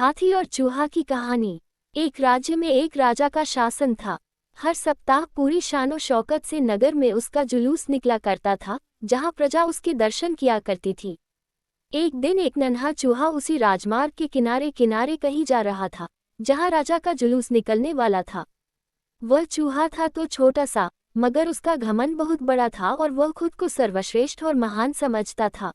हाथी और चूहा की कहानी। एक राज्य में एक राजा का शासन था। हर सप्ताह पूरी शानो शौकत से नगर में उसका जुलूस निकला करता था, जहां प्रजा उसके दर्शन किया करती थी। एक दिन एक नन्हा चूहा उसी राजमार्ग के किनारे किनारे कहीं जा रहा था, जहां राजा का जुलूस निकलने वाला था। वह चूहा था तो छोटा सा, मगर उसका घमंड बहुत बड़ा था और वह खुद को सर्वश्रेष्ठ और महान समझता था।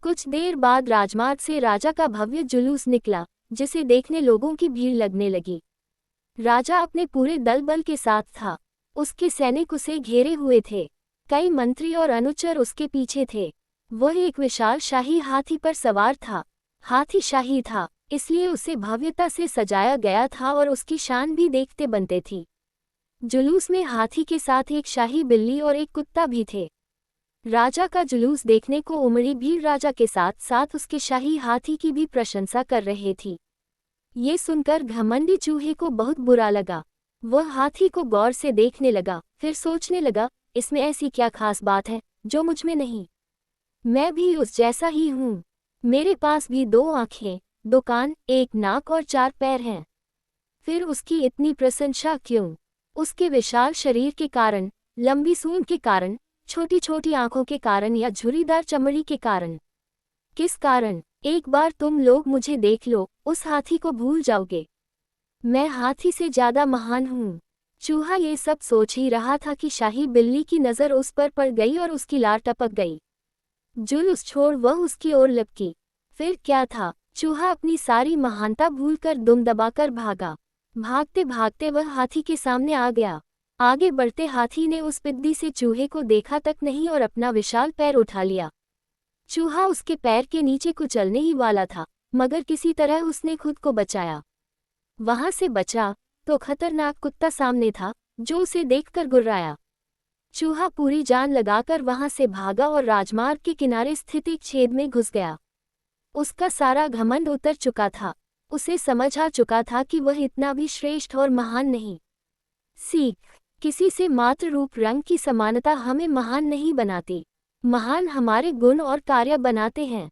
कुछ देर बाद राजमार्ग से राजा का भव्य जुलूस निकला, जिसे देखने लोगों की भीड़ लगने लगी। राजा अपने पूरे दल बल के साथ था। उसके सैनिक उसे घेरे हुए थे। कई मंत्री और अनुचर उसके पीछे थे। वह एक विशाल शाही हाथी पर सवार था। हाथी शाही था, इसलिए उसे भव्यता से सजाया गया था और उसकी शान भी देखते बनते थी। जुलूस में हाथी के साथ एक शाही बिल्ली और एक कुत्ता भी थे। राजा का जुलूस देखने को उमड़ी भीड़ राजा के साथ साथ उसके शाही हाथी की भी प्रशंसा कर रहे थी। ये सुनकर घमंडी चूहे को बहुत बुरा लगा। वह हाथी को गौर से देखने लगा, फिर सोचने लगा, इसमें ऐसी क्या खास बात है जो मुझ में नहीं। मैं भी उस जैसा ही हूँ। मेरे पास भी 2 आँखें, 2 कान, 1 नाक और 4 पैर हैं। फिर उसकी इतनी प्रशंसा क्यों? उसके विशाल शरीर के कारण, लंबी सूंड के कारण, छोटी छोटी आंखों के कारण या झुर्रीदार चमड़ी के कारण? किस कारण? एक बार तुम लोग मुझे देख लो, उस हाथी को भूल जाओगे। मैं हाथी से ज्यादा महान हूँ। चूहा ये सब सोच ही रहा था कि शाही बिल्ली की नजर उस पर पड़ गई और उसकी लार टपक गई। जुलूस छोड़ वह उसकी ओर लपकी। फिर क्या था, चूहा अपनी सारी महानता भूलकर दुम दबाकर भागा। भागते भागते वह हाथी के सामने आ गया। आगे बढ़ते हाथी ने उस पिद्दी से चूहे को देखा तक नहीं और अपना विशाल पैर उठा लिया। चूहा उसके पैर के नीचे कुचलने ही वाला था, मगर किसी तरह उसने खुद को बचाया। वहां से बचा तो खतरनाक कुत्ता सामने था, जो उसे देखकर गुर्राया। चूहा पूरी जान लगाकर वहां से भागा और राजमार्ग के किनारे स्थित एक छेद में घुस गया। उसका सारा घमंड उतर चुका था। उसे समझ आ चुका था कि वह इतना भी श्रेष्ठ और महान नहीं। सीख: किसी से मात्र रूप रंग की समानता हमें महान नहीं बनाती। महान हमारे गुण और कार्य बनाते हैं।